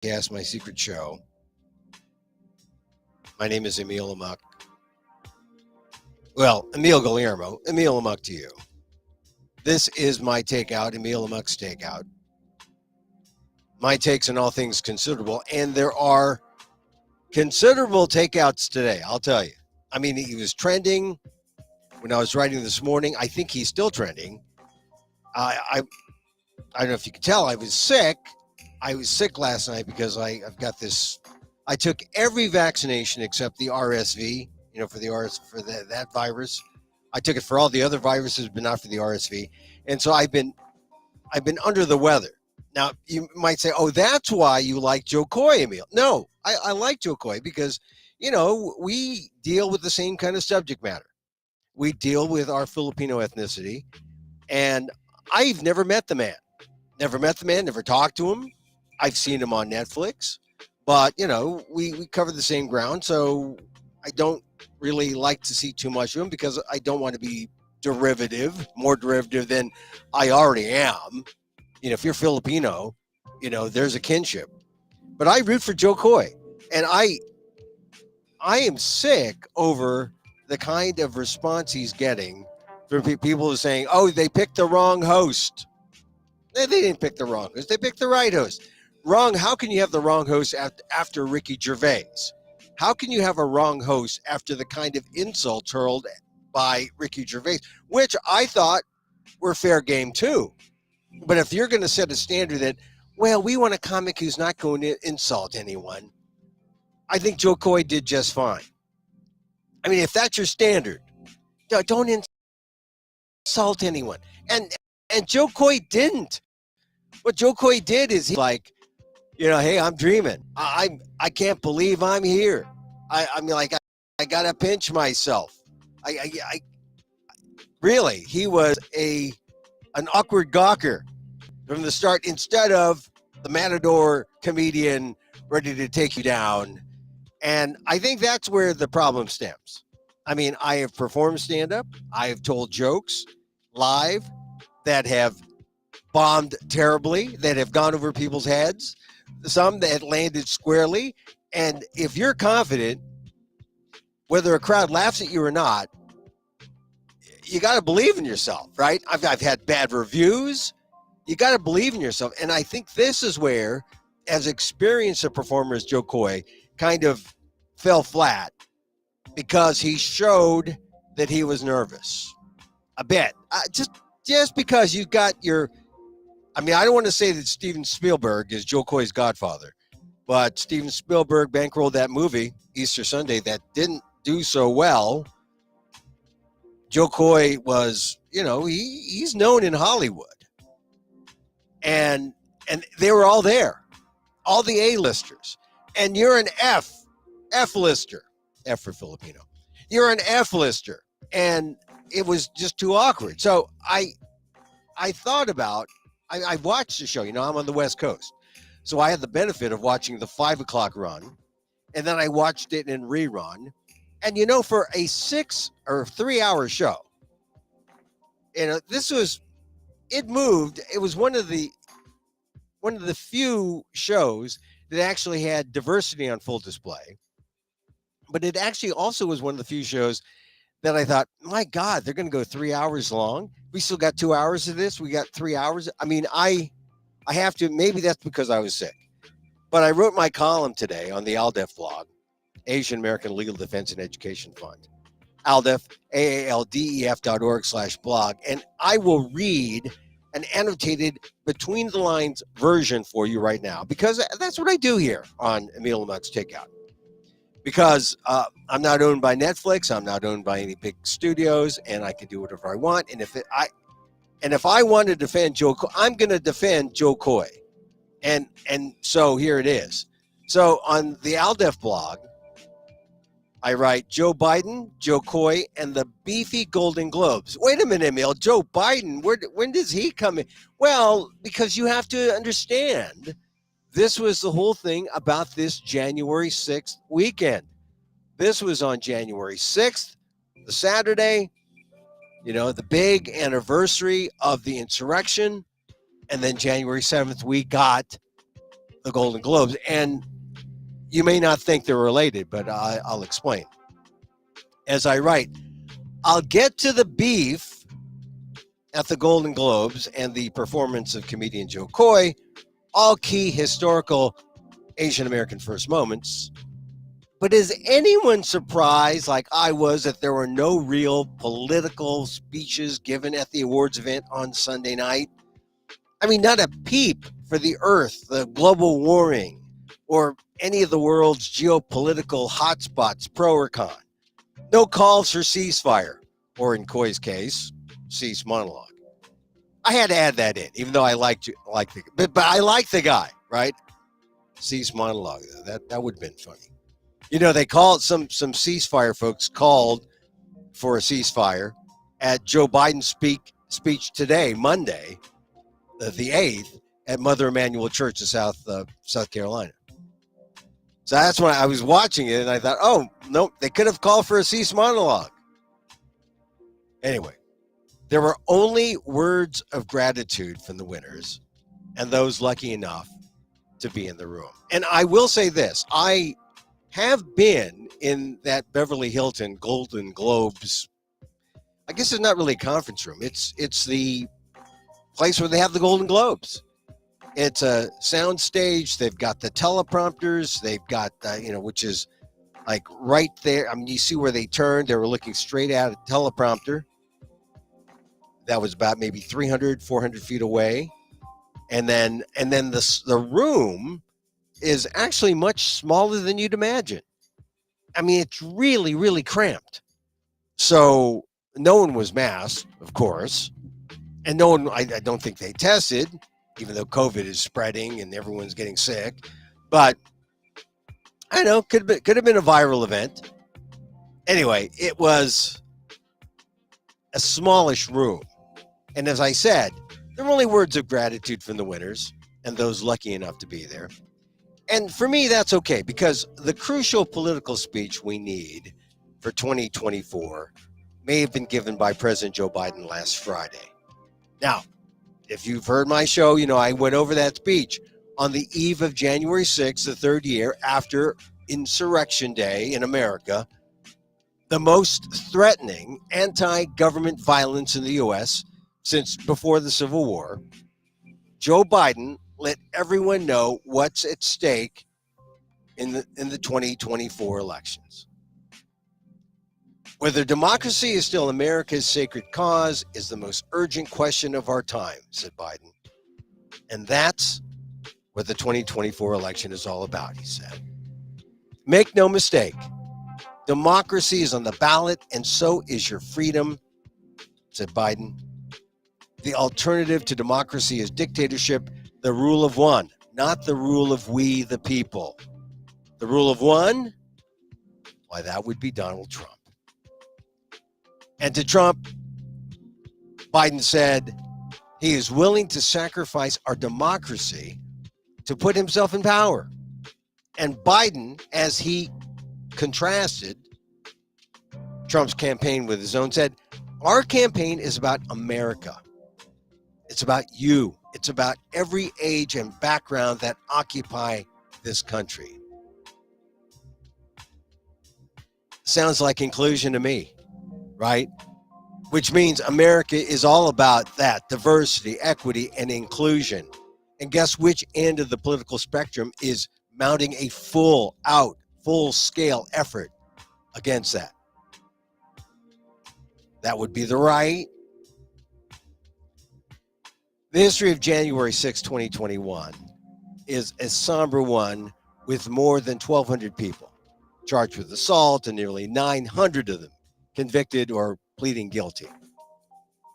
podcast, my secret show. My name is Emil Amok. Well, Emil Guillermo, Emil Amok to you. This is my takeout, Emil Amok's takeout. My takes on all things considerable, and there are considerable takeouts today, I'll tell you. I mean, he was trending when I was writing this morning. I think he's still trending. I don't know if you could tell, I was sick. I was sick last night because I've got this. I took every vaccination except the RSV, for that virus. I took it for all the other viruses, but not for the RSV. And so I've been under the weather. Now you might say, "Oh, that's why you like Joe Coy, Emil." No, I like Joe Coy because we deal with the same kind of subject matter. We deal with our Filipino ethnicity, and I've never met the man. Never talked to him. I've seen him on Netflix, but we cover the same ground, so I don't really like to see too much of him because I don't want to be more derivative than I already am. If you're Filipino, there's a kinship. But I root for Joe Coy, and I am sick over the kind of response he's getting from people who are saying, "Oh, they picked the wrong host." They didn't pick the wrong host. They picked the right host. Wrong. How can you have the wrong host after Ricky Gervais? How can you have a wrong host after the kind of insults hurled by Ricky Gervais, which I thought were fair game too? But if you're going to set a standard that, well, we want a comic who's not going to insult anyone, I think Joe Coy did just fine. I mean, if that's your standard, don't insult anyone. And Joe Coy didn't. What Joe Coy did is he's like, hey, I'm dreaming. I can't believe I'm here. I mean, like, I gotta pinch myself. I really, he was an awkward gawker from the start instead of the matador comedian ready to take you down. And I think that's where the problem stems. I mean, I have performed stand-up. I have told jokes live that have bombed terribly, that have gone over people's heads, some that landed squarely. And if you're confident, whether a crowd laughs at you or not, you got to believe in yourself, right? I've had bad reviews. You got to believe in yourself. And I think this is where, as experienced a performer as Joe Coy, kind of fell flat because he showed that he was nervous a bit. Just because you've got I don't want to say that Steven Spielberg is Joe Coy's godfather, but Steven Spielberg bankrolled that movie, Easter Sunday, that didn't do so well. Joe Coy was, he's known in Hollywood. And they were all there, all the A-listers. And you're an F-lister, F for Filipino. You're an F-lister. And it was just too awkward. So I thought about, I watched the show, I'm on the West Coast. So I had the benefit of watching the 5 o'clock run. And then I watched it in rerun. And, for a 6 or 3 hour show, it moved. It was one of the few shows that actually had diversity on full display. But it actually also was one of the few shows that I thought, my God, they're going to go 3 hours long. We still got 2 hours of this. We got 3 hours. I mean, I have to, maybe that's because I was sick. But I wrote my column today on the ALDEF blog, Asian American Legal Defense and Education Fund. ALDEF, AALDEF.org/blog. And I will read an annotated between the lines version for you right now, because that's what I do here on Emil Amok's Takeout. Because I'm not owned by Netflix, I'm not owned by any big studios, and I can do whatever I want. And if I want to defend Joe Coy, I'm going to defend Joe Coy. And so here it is. So on the ALDEF blog, I write Joe Biden, Joe Coy, and the beefy Golden Globes. Wait a minute, Emil. Joe Biden, when does he come in? Well, because you have to understand, this was the whole thing about this January 6th weekend. This was on January 6th, the Saturday, the big anniversary of the insurrection. And then January 7th, we got the Golden Globes. And you may not think they're related, but I'll explain. As I write, I'll get to the beef at the Golden Globes and the performance of comedian Joe Coy, all key historical Asian American first moments. But is anyone surprised, like I was, that there were no real political speeches given at the awards event on Sunday night? I mean, not a peep for the earth, the global warming, or any of the world's geopolitical hotspots, pro or con. No calls for ceasefire, or in Coy's case, cease monologue. I had to add that in, even though I but I like the guy, right? Cease monologue. That would have been funny. You know, they called some ceasefire folks called for a ceasefire at Joe Biden's speech today, Monday, the 8th, at Mother Emanuel Church in South Carolina. So that's when I was watching it, and I thought, oh, no, they could have called for a cease monologue. Anyway, there were only words of gratitude from the winners and those lucky enough to be in the room. And I will say this, I have been in that Beverly Hilton Golden Globes. I guess it's not really a conference room. It's the place where they have the Golden Globes. It's a sound stage. They've got the teleprompters. They've got, which is like right there. I mean, you see where they turned. They were looking straight at a teleprompter. That was about maybe 300, 400 feet away. And then the room is actually much smaller than you'd imagine. I mean, it's really, really cramped. So no one was masked, of course. And no one, I don't think they tested, even though COVID is spreading and everyone's getting sick. But I don't know, could have been a viral event. Anyway, it was a smallish room. And as I said, there were only words of gratitude from the winners and those lucky enough to be there. And for me, that's okay, because the crucial political speech we need for 2024 may have been given by President Joe Biden last Friday. Now, if you've heard my show, you know I went over that speech on the eve of January 6th, the third year after Insurrection Day in America, the most threatening anti-government violence in the U.S. since before the Civil War. Joe Biden let everyone know what's at stake in the 2024 elections. Whether democracy is still America's sacred cause is the most urgent question of our time, said Biden. And that's what the 2024 election is all about, he said. Make no mistake, democracy is on the ballot, and so is your freedom, said Biden. The alternative to democracy is dictatorship, the rule of one, not the rule of we, the people. The rule of one? Why, that would be Donald Trump. And to Trump, Biden said he is willing to sacrifice our democracy to put himself in power. And Biden, as he contrasted Trump's campaign with his own, said, our campaign is about America. It's about you. It's about every age and background that occupy this country. Sounds like inclusion to me, right? Which means America is all about that, diversity, equity, and inclusion. And guess which end of the political spectrum is mounting a full-scale effort against that? That would be the right. The history of January 6, 2021 is a somber one with more than 1,200 people charged with assault and nearly 900 of them convicted or pleading guilty.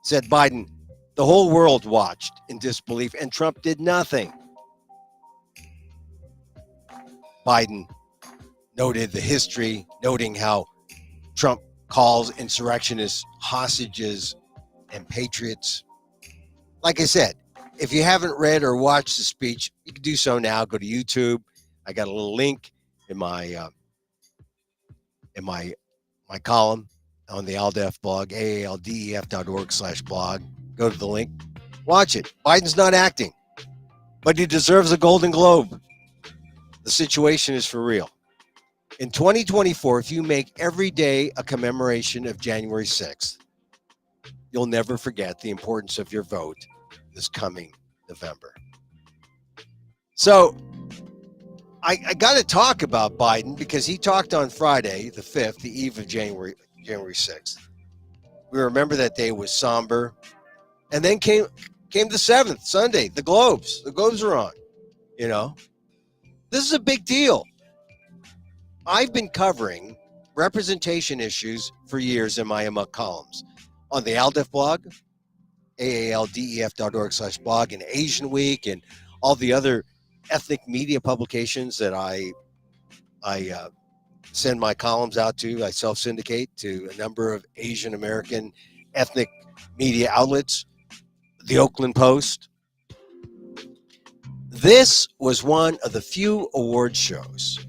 Said Biden, the whole world watched in disbelief and Trump did nothing. Biden noted the history, noting how Trump calls insurrectionists hostages and patriots. Like I said, if you haven't read or watched the speech, you can do so now. Go to YouTube. I got a little link in my column on the ALDEF blog, aaldef.org/blog. Go to the link. Watch it. Biden's not acting, but he deserves a Golden Globe. The situation is for real. In 2024, if you make every day a commemoration of January 6th, you'll never forget the importance of your vote this coming November. So I got to talk about Biden because he talked on Friday, the 5th, the eve of January 6th. We remember that day was somber. And then came the 7th, Sunday, the Globes. The Globes are on, you know. This is a big deal. I've been covering representation issues for years in my Amok columns on the ALDEF blog, aaldef.org/blog, and Asian Week, and all the other ethnic media publications that I send my columns out to. I self-syndicate to a number of Asian American ethnic media outlets, the Oakland Post. This was one of the few award shows,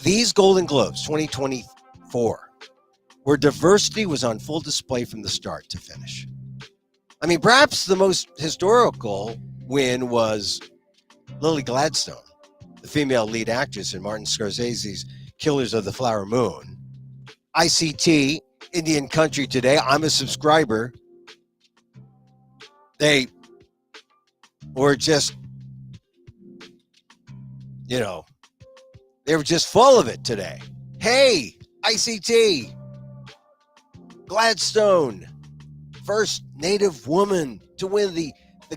these Golden Globes 2024, where diversity was on full display from the start to finish. I mean, perhaps the most historical win was Lily Gladstone, the female lead actress in Martin Scorsese's Killers of the Flower Moon. ICT, Indian Country Today, I'm a subscriber. They were just, they were just full of it today. Hey, ICT, Gladstone, first Native woman to win the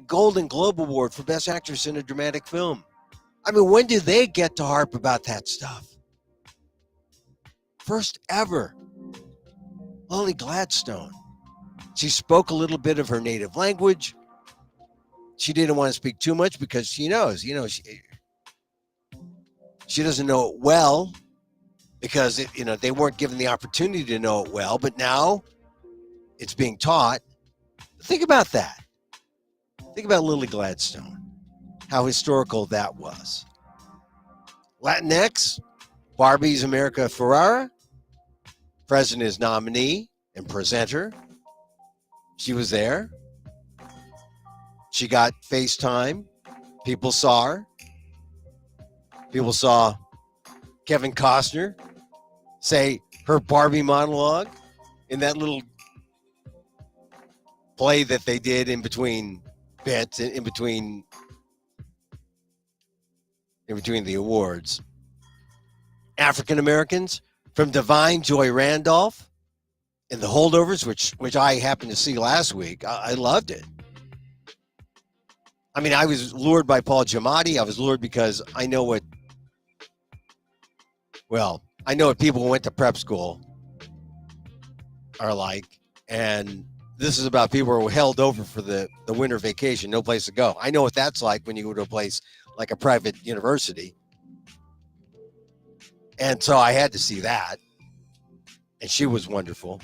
Golden Globe Award for Best Actress in a Dramatic Film. I mean, when do they get to harp about that stuff? First ever. Lily Gladstone. She spoke a little bit of her native language. She didn't want to speak too much because she knows, she doesn't know it well because, they weren't given the opportunity to know it well, but now it's being taught. Think about that. Think about Lily Gladstone, how historical that was. Latinx, Barbie's America Ferrera, president's nominee and presenter. She was there. She got FaceTime. People saw her. People saw Kevin Costner say her Barbie monologue in that little play that they did in between bits, in between the awards. African Americans, from Divine Joy Randolph in The Holdovers, which I happened to see last week. I loved it. I mean, I was lured by Paul Giamatti. I was lured because I know what people who went to prep school are like. And this is about people who were held over for the winter vacation, no place to go. I know what that's like when you go to a place like a private university. And so I had to see that. And she was wonderful.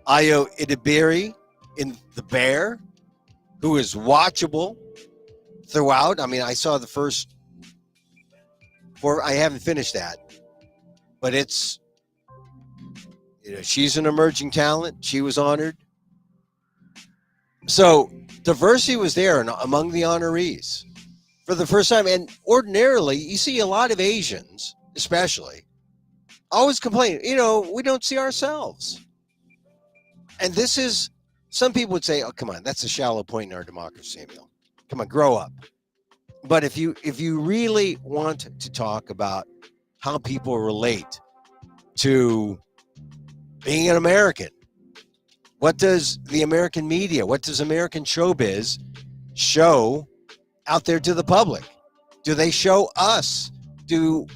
Ayo Idibiri in The Bear, who is watchable throughout. I mean, I saw the first 4. I haven't finished that. But it's, she's an emerging talent. She was honored. So diversity was there among the honorees for the first time. And ordinarily, you see a lot of Asians, especially, always complain, we don't see ourselves. And this is, some people would say, oh, come on, that's a shallow point in our democracy, Emil. Come on, grow up. But if you really want to talk about how people relate to being an American, what does the American media, what does American showbiz show out there to the public? Do they show us?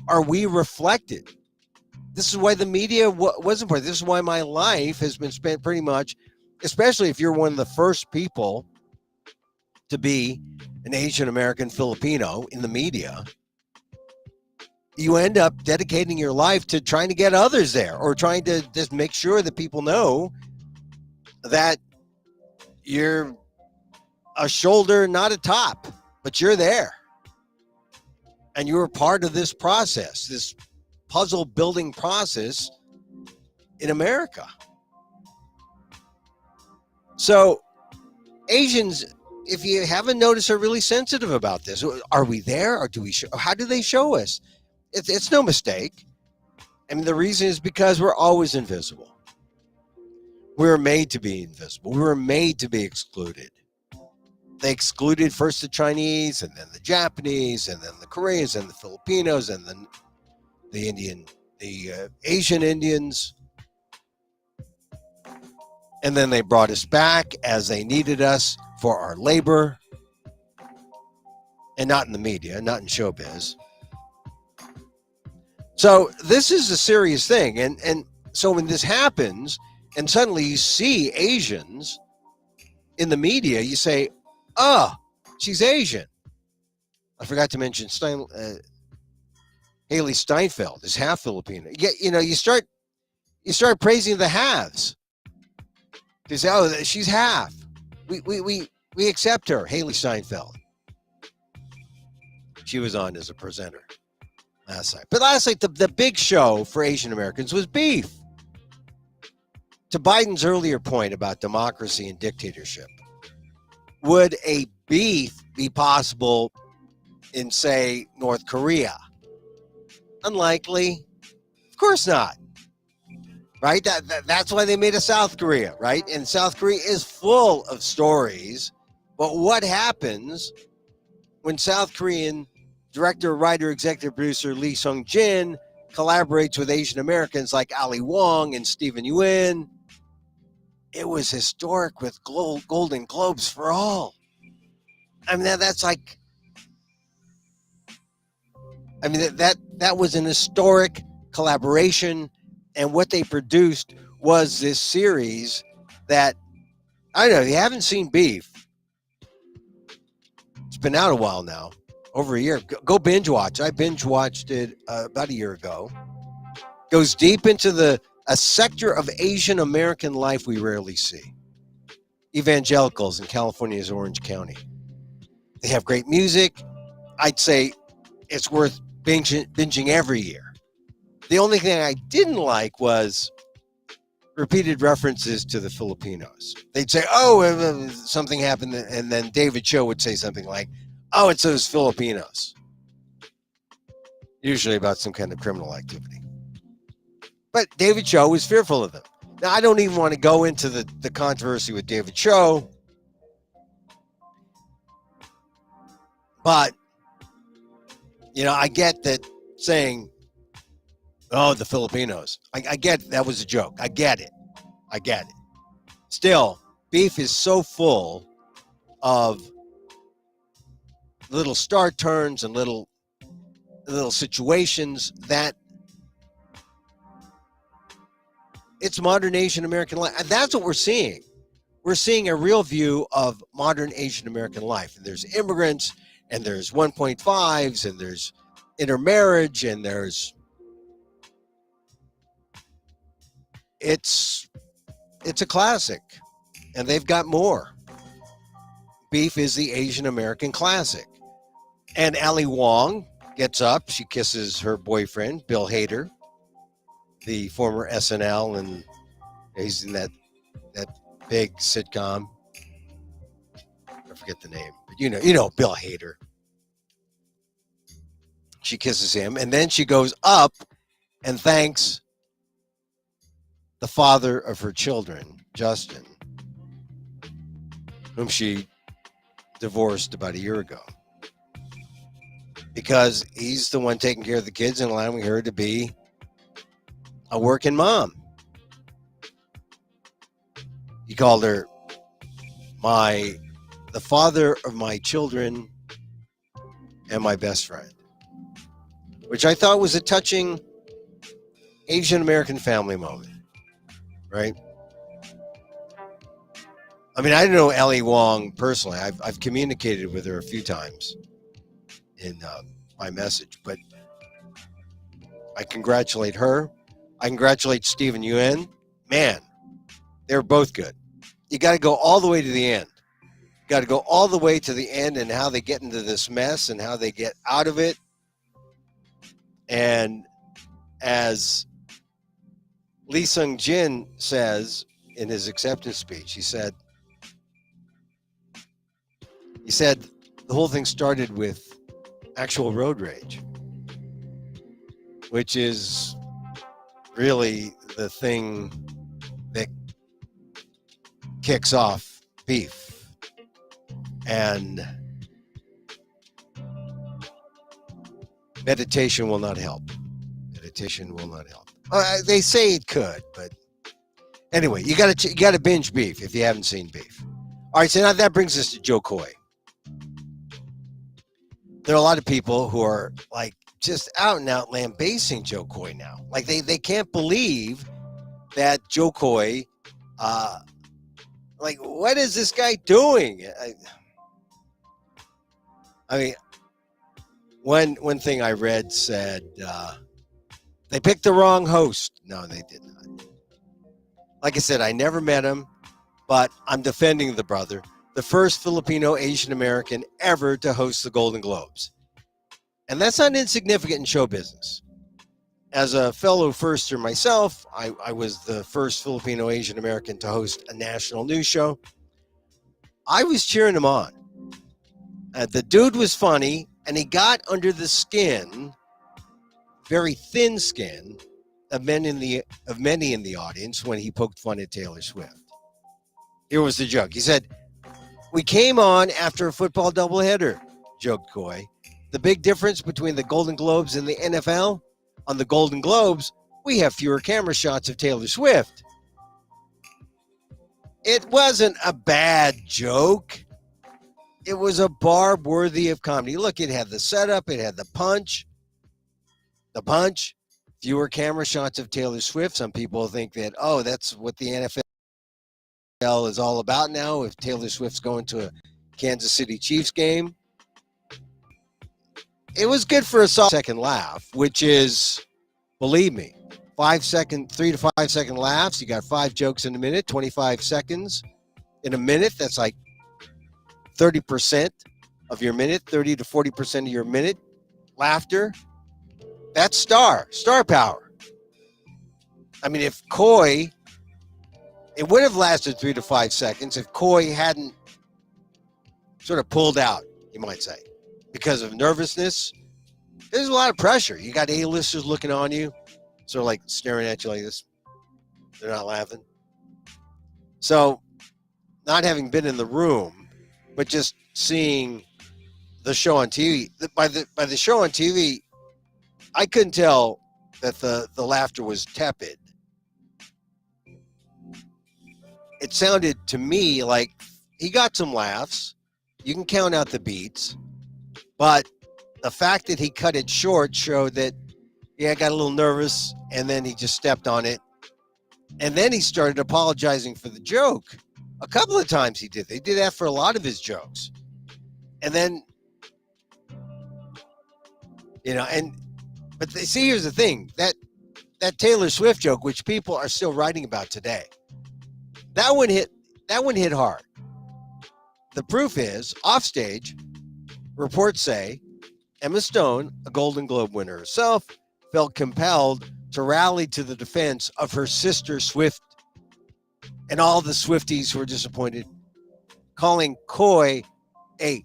Are we reflected? This is why the media was important. This is why my life has been spent pretty much, especially if you're one of the first people to be an Asian American Filipino in the media, you end up dedicating your life to trying to get others there, or trying to just make sure that people know that you're a shoulder, not a top, but you're there. And you're part of this process, this puzzle building process in America. So Asians if you haven't noticed, are really sensitive about this. Are we there, or do we? How do they show us? It's no mistake. I mean, the reason is because we're always invisible. We were made to be invisible. We were made to be excluded. They excluded first the Chinese, and then the Japanese, and then the Koreans, and the Filipinos, and then the Asian Indians. And then they brought us back as they needed us for our labor, and not in the media, not in showbiz. So this is a serious thing. And so when this happens, and suddenly you see Asians in the media, you say, oh, she's Asian. I forgot to mention Haley Steinfeld is half Filipino. You start praising the halves. You say, oh, she's half. We accept her, Haley Steinfeld. She was on as a presenter last night. But last night, the big show for Asian Americans was beef. To Biden's earlier point about democracy and dictatorship, would a beef be possible in, say, North Korea? Unlikely. Of course not. Right? That's why they made a South Korea, right? And South Korea is full of stories. But what happens when South Korean director, writer, executive producer Lee Sung-jin collaborates with Asian Americans like Ali Wong and Stephen Yuen? It was historic with Golden Globes for all. I mean, that's like, I mean, that was an historic collaboration, and what they produced was this series that, I don't know, if you haven't seen Beef, it's been out a while now, over a year. Go binge watch. I binge watched it about a year ago. Goes deep into a sector of Asian American life we rarely see. Evangelicals in California's Orange County. They have great music. I'd say it's worth binging every year. The only thing I didn't like was repeated references to the Filipinos. They'd say, oh, something happened, and then David Cho would say something like, oh, it's those Filipinos. Usually about some kind of criminal activity. But David Cho was fearful of them. Now, I don't even want to go into the controversy with David Cho, but, I get that saying, oh, the Filipinos. I get that was a joke. I get it. Still, Beef is so full of little star turns and little situations that it's modern Asian American life. And that's what we're seeing. We're seeing a real view of modern Asian American life. And there's immigrants, and there's 1.5s, and there's intermarriage, and there's it's a classic, and they've got more. Beef is the Asian American classic. And Ali Wong gets up, she kisses her boyfriend, Bill Hader, the former SNL, and he's in that big sitcom. I forget the name, but you know Bill Hader. She kisses him, and then she goes up and thanks the father of her children, Justin, whom she divorced about a year ago, because he's the one taking care of the kids and allowing her to be a working mom. He called her the father of my children and my best friend, which I thought was a touching Asian American family moment, right? I mean, I don't know Ali Wong personally. I've communicated with her a few times in my message, but I congratulate her. I congratulate Stephen Yuen. Man, they were both good. You got to go all the way to the end. You got to go all the way to the end, and how they get into this mess and how they get out of it. And as Lee Sung-jin says in his acceptance speech, he said, He said the whole thing started with actual road rage, which is really the thing that kicks off beef. And meditation will not help. Meditation will not help. They say it could, but anyway, you got to binge beef if you haven't seen beef. All right, so now that brings us to Joe Coy. There are a lot of people who are like just out and out lambasting Joe Coy now. Like they can't believe that Joe Coy, like, what is this guy doing? I mean, one thing I read said they picked the wrong host. No, they did not. Like I said, I never met him, but I'm defending the brother. The first Filipino Asian American ever to host the Golden Globes. And that's not insignificant in show business. As a fellow firster myself, I was the first Filipino Asian American to host a national news show. I was cheering him on. The dude was funny, and he got under the skin, very thin skin, of many in the audience when he poked fun at Taylor Swift. Here was the joke. He said, "We came on after a football doubleheader," joked Coy. "The big difference between the Golden Globes and the NFL? On the Golden Globes, we have fewer camera shots of Taylor Swift." It wasn't a bad joke. It was a barb worthy of comedy. Look, it had the setup. It had the punch. Fewer camera shots of Taylor Swift. Some people think that, oh, that's what the NFL is all about now. If Taylor Swift's going to a Kansas City Chiefs game. It was good for a 5-second laugh, which is, believe me, 3 to 5 second laughs. You got 5 jokes in a minute, 25 seconds in a minute. That's like 30% of your minute, 30 to 40% of your minute laughter. That's star power. I mean, if Coy, it would have lasted 3 to 5 seconds if Coy hadn't sort of pulled out, you might say, because of nervousness. There's a lot of pressure. You got A-listers looking on you, sort of like staring at you like this. They're not laughing. So, not having been in the room, but just seeing the show on TV, by the show on TV, I couldn't tell that the laughter was tepid. It sounded to me like he got some laughs. You can count out the beats, but the fact that he cut it short showed that, yeah, I got a little nervous, and then he just stepped on it. And then he started apologizing for the joke. A couple of times he did. They did that for a lot of his jokes. And then, but see, here's the thing. That Taylor Swift joke, which people are still writing about today, that one hit hard. The proof is, offstage, reports say Emma Stone, a Golden Globe winner herself, felt compelled to rally to the defense of her sister Swift and all the Swifties who were disappointed, calling Coy a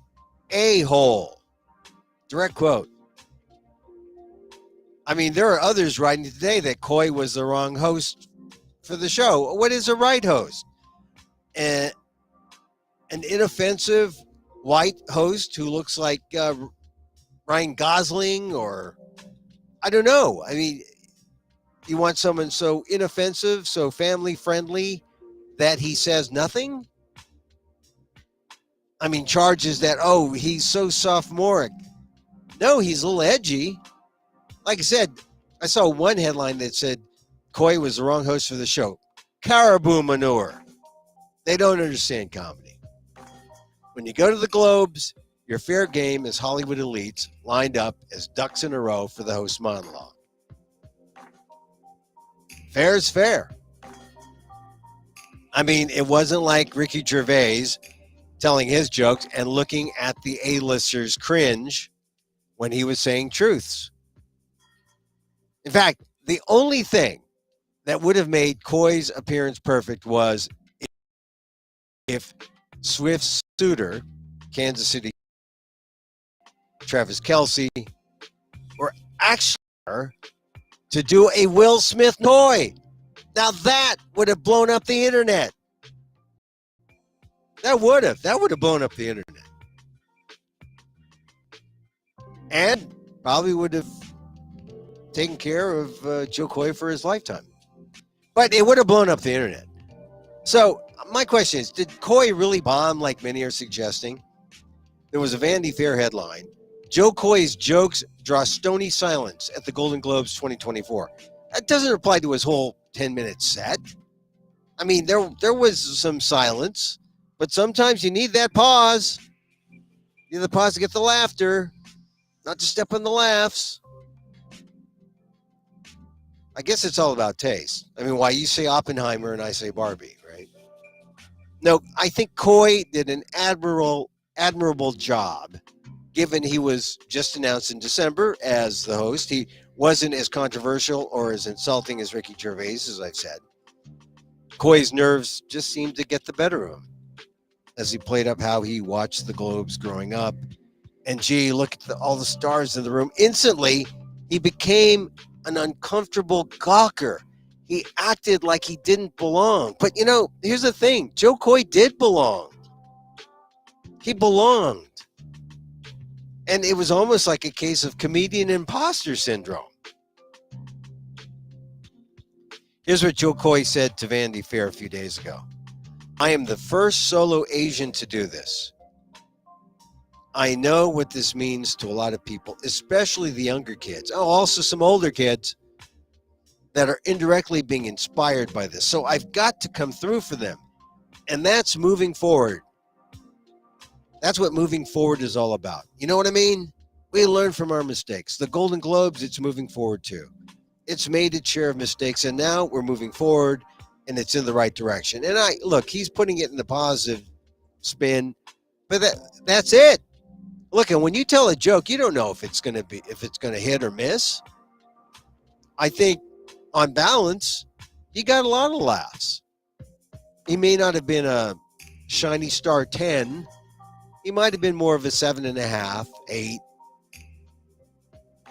a-hole. Direct quote. I mean, there are others writing today that Coy was the wrong host for the show. What is a right host? An inoffensive white host who looks like Ryan Gosling, or I don't know. I mean, you want someone so inoffensive, so family friendly that he says nothing? I mean, charges that, oh, he's so sophomoric. No, he's a little edgy. Like I said, I saw one headline that said Coy was the wrong host for the show. Caribou manure. They don't understand comedy. When you go to the Globes, you're fair game as Hollywood elites lined up as ducks in a row for the host monologue. Fair is fair. I mean, it wasn't like Ricky Gervais telling his jokes and looking at the A-listers cringe when he was saying truths. In fact, the only thing that would have made Coy's appearance perfect was if Swift's suitor Kansas City, Travis Kelce, were actually to do a Will Smith toy. Now that would have blown up the internet. That would have blown up the internet. And probably would have taken care of Joe Coy for his lifetime. But it would have blown up the internet. So my question is, did Coy really bomb like many are suggesting? There was a Vanity Fair headline. Joe Coy's jokes draw stony silence at the Golden Globes 2024. That doesn't apply to his whole 10-minute set. I mean, there was some silence, but sometimes you need that pause. You need the pause to get the laughter, not to step on the laughs. I guess it's all about taste. I mean, why you say Oppenheimer and I say Barbie, right? No, I think Coy did an admirable job, given he was just announced in December as the host. He wasn't as controversial or as insulting as Ricky Gervais, as I've said. Coy's nerves just seemed to get the better of him as he played up how he watched the Globes growing up. And gee, look at all the stars in the room. Instantly, he became an uncomfortable gawker. He acted like he didn't belong. But you know, here's the thing. Joe Coy did belong. He belonged. And it was almost like a case of comedian imposter syndrome. Here's what Joe Coy said to Vanity Fair a few days ago. I am the first solo Asian to do this. I know what this means to a lot of people, especially the younger kids. Oh, also some older kids that are indirectly being inspired by this. So I've got to come through for them. And that's moving forward. That's what moving forward is all about. You know what I mean? We learn from our mistakes. The Golden Globes, it's moving forward too. It's made its share of mistakes, and now we're moving forward, and it's in the right direction. And look, he's putting it in the positive spin, but that's it. Look, and when you tell a joke, you don't know if it's going to hit or miss. I think, on balance, he got a lot of laughs. He may not have been a shiny star 10. He might have been more of a 7.5, 8,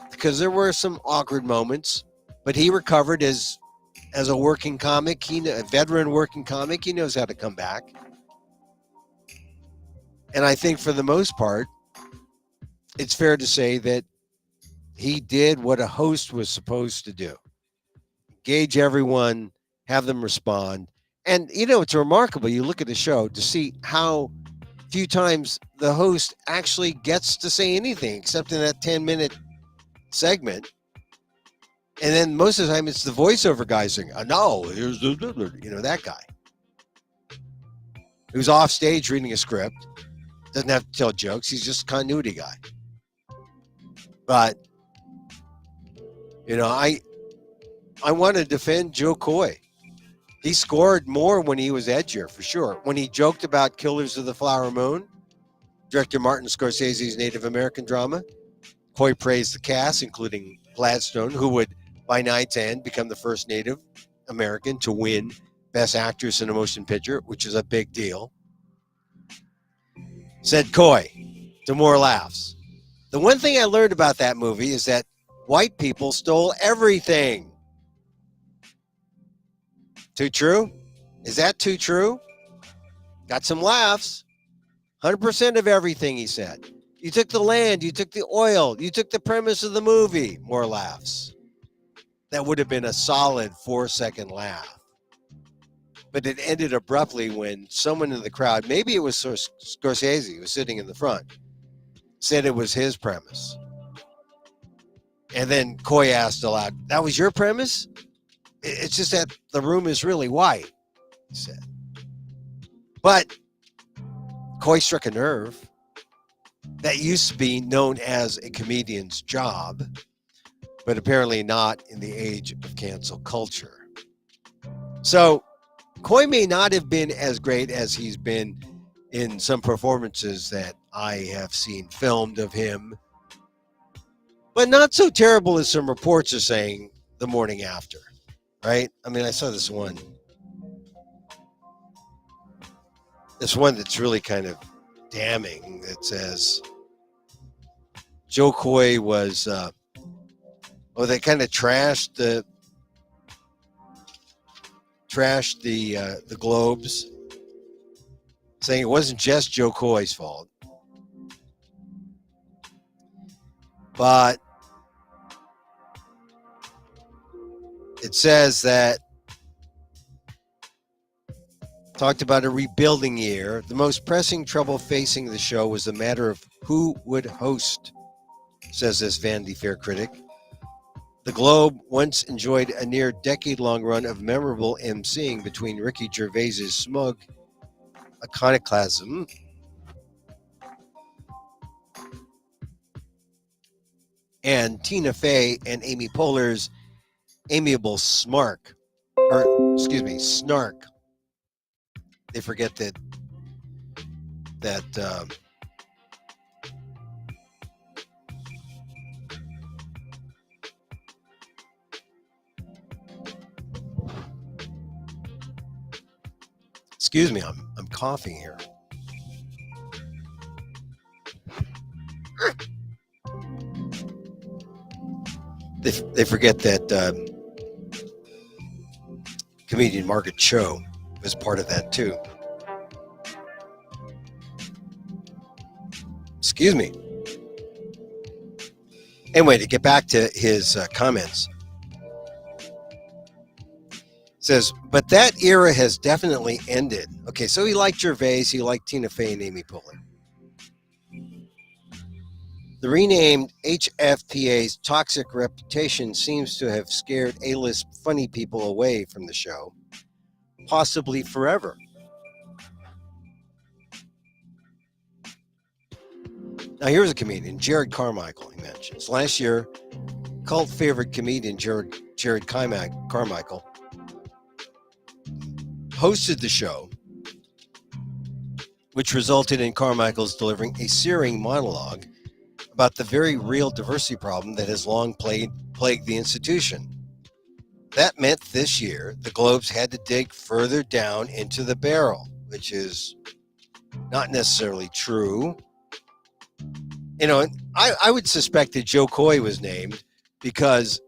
because there were some awkward moments. But he recovered as a working comic. A veteran working comic. He knows how to come back. And I think for the most part, it's fair to say that he did what a host was supposed to do. Engage everyone, have them respond. And, you know, it's remarkable. You look at the show to see how few times the host actually gets to say anything except in that 10-minute segment. And then most of the time it's the voiceover guy saying, no, here's that guy who's off stage reading a script, doesn't have to tell jokes. He's just a continuity guy. But, you know, I want to defend Joe Coy. He scored more when he was edgier, for sure. When he joked about Killers of the Flower Moon, director Martin Scorsese's Native American drama, Coy praised the cast, including Gladstone, who would, by night's end, become the first Native American to win Best Actress in a Motion Picture, which is a big deal. Said Coy, to more laughs. The one thing I learned about that movie is that white people stole everything. Too true? Is that too true? Got some laughs. 100% of everything, he said. You took the land, you took the oil, you took the premise of the movie. More laughs. That would have been a solid 4-second laugh. But it ended abruptly when someone in the crowd, maybe it was Scorsese, who was sitting in the front, said it was his premise. And then Coy asked aloud, that was your premise? It's just that the room is really white, he said. But Coy struck a nerve. That used to be known as a comedian's job, but apparently not in the age of cancel culture. So Coy may not have been as great as he's been in some performances that I have seen filmed of him, but not so terrible as some reports are saying the morning after, right? I mean, I saw this one that's really kind of damning. It says Joe Coy was, they kind of trashed the Globes, saying it wasn't just Joe Coy's fault, but it says that talked about a rebuilding year. The most pressing trouble facing the show was the matter of who would host, says this Vanity Fair critic. The Globe once enjoyed a near decade-long run of memorable emceeing between Ricky Gervais's smug iconoclasm and Tina Fey and Amy Poehler's amiable snark. They forget that excuse me, I'm coughing here. They forget that comedian Margaret Cho was part of that too. Excuse me. Anyway, to get back to his comments, says, but that era has definitely ended. Okay, so he liked Gervais, he liked Tina Fey and Amy Poehler. The renamed HFPA's toxic reputation seems to have scared A-list funny people away from the show, possibly forever. Now here's a comedian, Jared Carmichael, he mentions. Last year, cult favorite comedian Jared Carmichael hosted the show, which resulted in Carmichael's delivering a searing monologue about the very real diversity problem that has long plagued the institution. That meant this year the Globes had to dig further down into the barrel, which is not necessarily true. You know, I would suspect that Joe Coy was named because,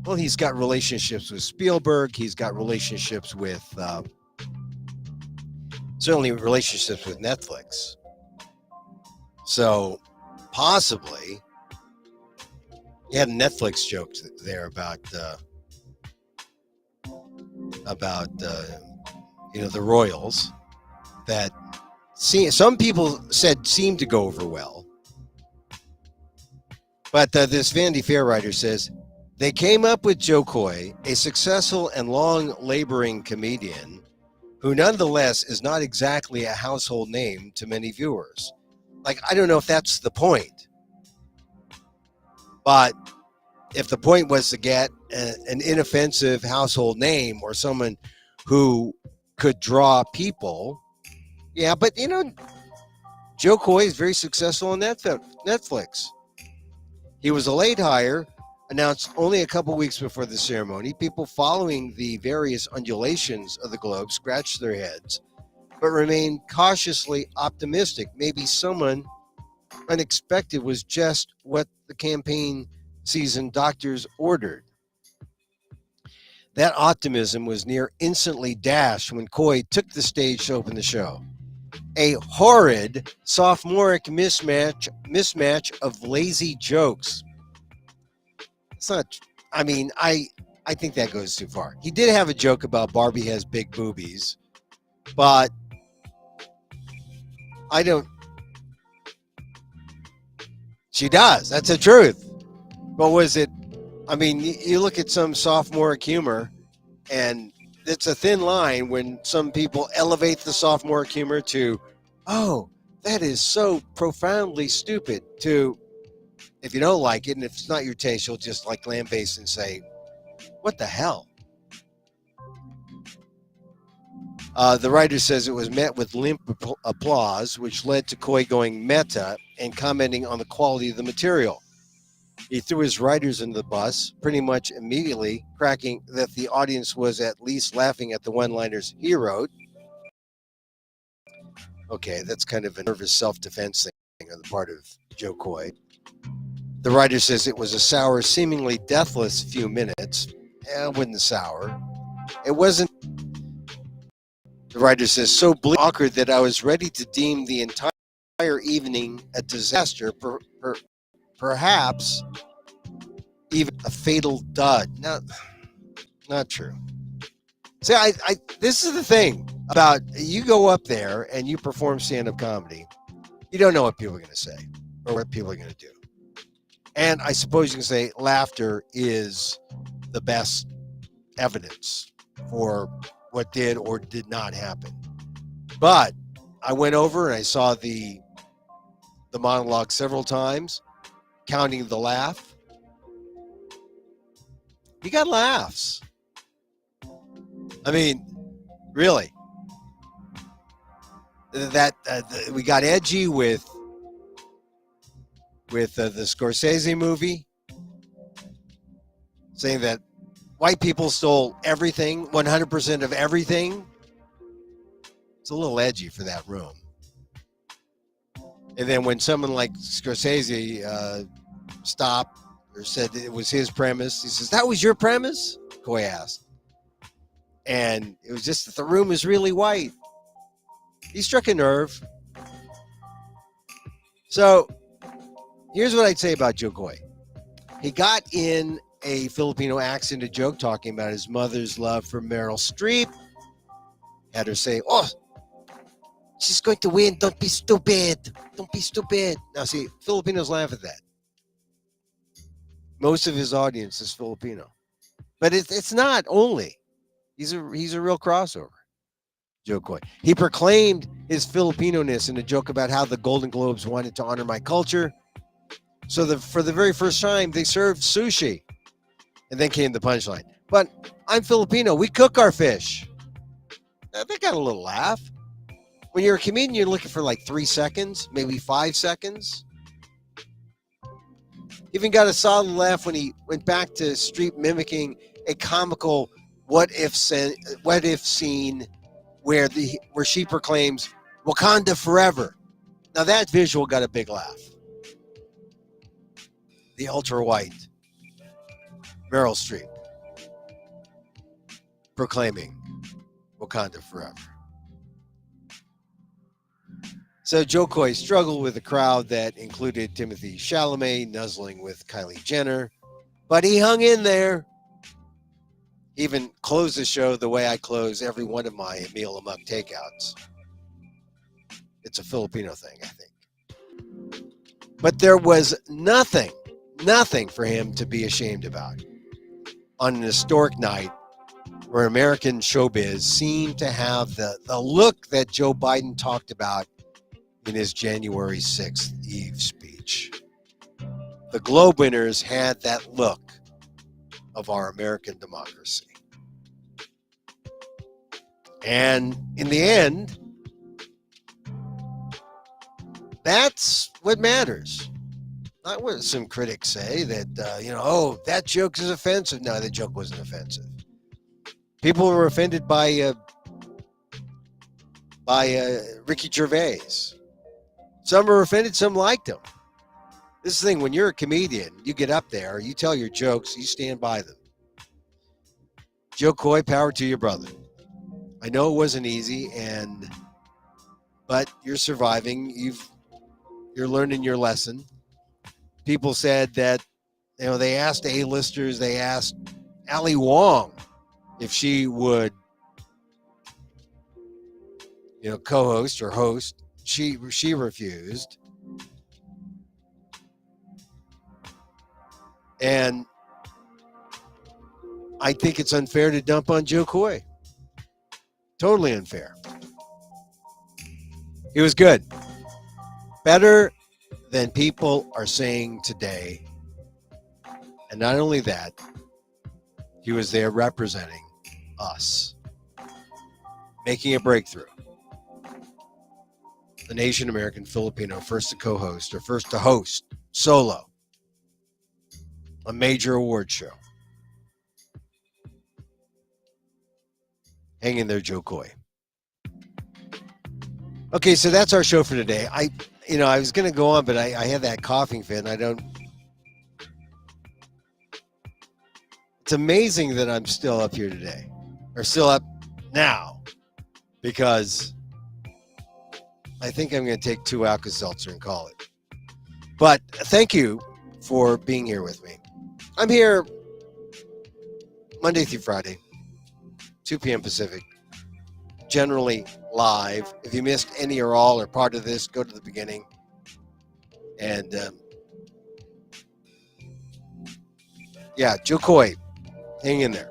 well, he's got relationships with Spielberg. He's got relationships with, certainly relationships with Netflix. So possibly he had a Netflix joke there about the Royals that some people said seemed to go over well. But this Vanity Fair writer says, they came up with Joe Coy, a successful and long-laboring comedian who nonetheless is not exactly a household name to many viewers. Like, I don't know if that's the point. But if the point was to get an inoffensive household name or someone who could draw people, yeah, but, Joe Coy is very successful on Netflix. He was a late hire, announced only a couple weeks before the ceremony. People following the various undulations of the Globe scratched their heads, but remained cautiously optimistic. Maybe someone unexpected was just what the campaign season doctors ordered. That optimism was near instantly dashed when Coy took the stage to open the show. A horrid sophomoric mismatch of lazy jokes. It's not, I think that goes too far. He did have a joke about Barbie has big boobies, but she does. That's the truth. But was it, you look at some sophomoric humor, and it's a thin line when some people elevate the sophomoric humor to, oh, that is so profoundly stupid, to, if you don't like it and if it's not your taste, you'll just like lambaste and say, what the hell? The writer says it was met with limp applause, which led to Coy going meta and commenting on the quality of the material. He threw his writers into the bus, pretty much immediately, cracking that the audience was at least laughing at the one-liners he wrote. Okay, that's kind of a nervous self-defense thing on the part of Joe Coy. The writer says it was a sour, seemingly deathless few minutes. It wasn't sour. It wasn't, the writer says, so bleak and awkward that I was ready to deem the entire evening a disaster, perhaps even a fatal dud. No, not true. See, this is the thing about you go up there and you perform stand-up comedy. You don't know what people are going to say or what people are going to do. And I suppose you can say laughter is the best evidence for what did or did not happen. But I went over and I saw the monologue several times, counting the laugh. You got laughs. I mean, really. That we got edgy with the Scorsese movie, saying that white people stole everything, 100% of everything. It's a little edgy for that room. And then when someone like Scorsese stopped or said that it was his premise, he says, "That was your premise?" Coy asked. And it was just that the room is really white. He struck a nerve. So here's what I'd say about Joe Coy. He got in a Filipino accent, a joke talking about his mother's love for Meryl Streep. Had her say, "Oh, she's going to win. Don't be stupid. Don't be stupid." Now, see, Filipinos laugh at that. Most of his audience is Filipino. But it's not only. He's a real crossover, Joe Coy. He proclaimed his Filipino-ness in a joke about how the Golden Globes wanted to honor my culture. So for the very first time, they served sushi. And then came the punchline. But I'm Filipino. We cook our fish. Now, they got a little laugh. When you're a comedian, you're looking for like 3 seconds, maybe 5 seconds. Even got a solid laugh when he went back to Streep mimicking a comical what if scene where she proclaims Wakanda forever. Now that visual got a big laugh. The ultra white Meryl Streep proclaiming Wakanda forever. So Joe Coy struggled with a crowd that included Timothy Chalamet nuzzling with Kylie Jenner, but he hung in there. Even closed the show the way I close every one of my Emil Amok takeouts. It's a Filipino thing, I think. But there was nothing for him to be ashamed about on an historic night where American showbiz seemed to have the look that Joe Biden talked about in his January 6th Eve speech. The Globe winners had that look of our American democracy. And in the end, that's what matters. Not what some critics say that, oh, that joke is offensive. No, that joke wasn't offensive. People were offended by Ricky Gervais. Some were offended, some liked him. This is the thing, when you're a comedian, you get up there, you tell your jokes, you stand by them. Joe Coy, power to your brother. I know it wasn't easy, but you're surviving. You're learning your lesson. People said that, they asked A-listers, they asked Ali Wong if she would, co-host or host. She refused. And I think it's unfair to dump on Joe Coy. Totally unfair. He was good. Better than people are saying today. And not only that, he was there representing us, making a breakthrough. An Asian American Filipino first to co-host or first to host solo a major award show. Hang in there, Joe Coy. Okay, so that's our show for today. I was going to go on, but I had that coughing fit, and I don't. It's amazing that I'm still up here today, or still up now, because I think I'm going to take 2 Alka-Seltzer and call it. But thank you for being here with me. I'm here Monday through Friday, 2 p.m. Pacific, generally live. If you missed any or all or part of this, go to the beginning. And yeah, Joe Coy, hang in there.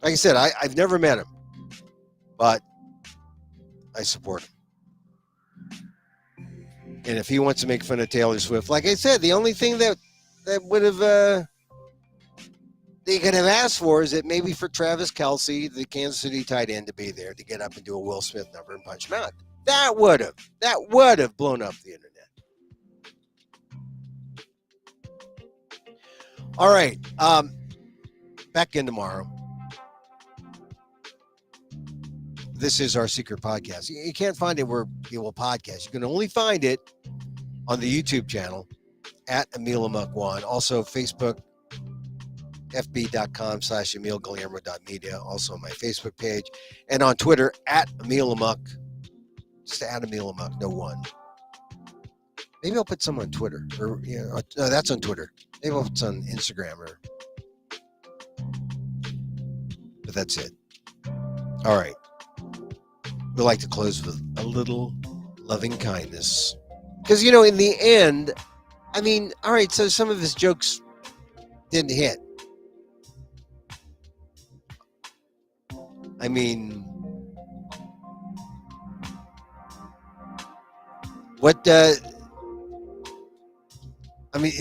Like I said, I've never met him, but I support him. And if he wants to make fun of Taylor Swift, like I said, the only thing that would have they could have asked for is that maybe for Travis Kelce, the Kansas City tight end, to be there to get up and do a Will Smith number and punch him out. That would have blown up the internet. All right, back in tomorrow. This is our secret podcast. You can't find it where you will podcast. You can only find it on the YouTube channel at Emil Amok 1. Also, Facebook, fb.com/EmilGuillermo.media. Also, my Facebook page. And on Twitter, at Emil Amok. Just at Emil Amok, no one. Maybe I'll put some on Twitter. Or, no, that's on Twitter. Maybe I'll put some on Instagram. But that's it. All right. We like to close with a little loving kindness. Because, in the end, all right, so some of his jokes didn't hit. In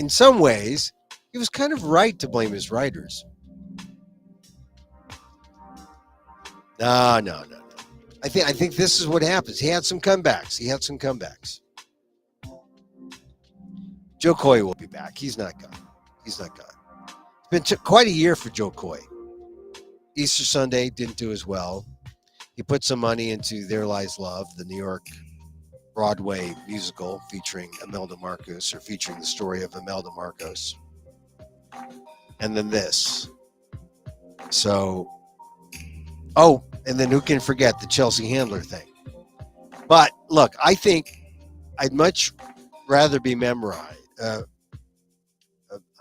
some ways, he was kind of right to blame his writers. No. I think this is what happens. He had some comebacks. Joe Coy will be back. He's not gone. It's been quite a year for Joe Coy. Easter Sunday didn't do as well. He put some money into There Lies Love, the New York Broadway musical featuring Imelda Marcos, or featuring the story of Imelda Marcos. And then this. So, and then who can forget the Chelsea Handler thing? But look, I think I'd much rather be memorized. I'd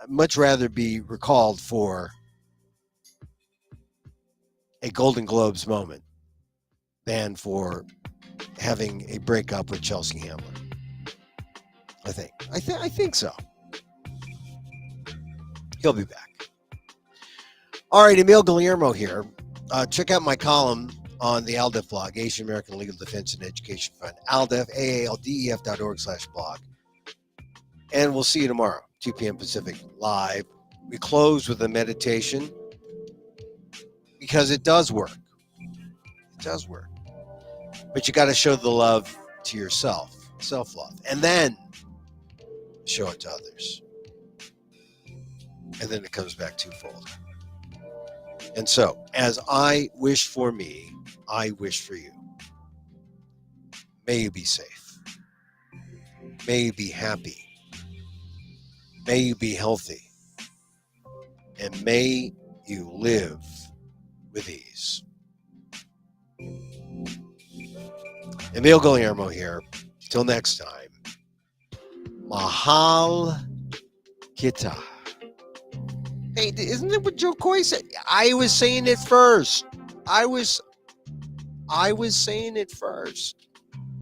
much rather be recalled for a Golden Globes moment than for having a breakup with Chelsea Handler. I think so. He'll be back. All right, Emil Guillermo here. Check out my column on the ALDEF blog, Asian American Legal Defense and Education Fund, ALDEF, AALDEF.org/blog. And we'll see you tomorrow, 2 p.m. Pacific, live. We close with a meditation because it does work. But you got to show the love to yourself, self-love, and then show it to others. And then it comes back twofold. And so, as I wish for me, I wish for you. May you be safe. May you be happy. May you be healthy. And may you live with ease. Emil Guillermo here. Till next time. Mahal Kita. Hey, isn't that what Joe Coy said? I was saying it first. I was saying it first.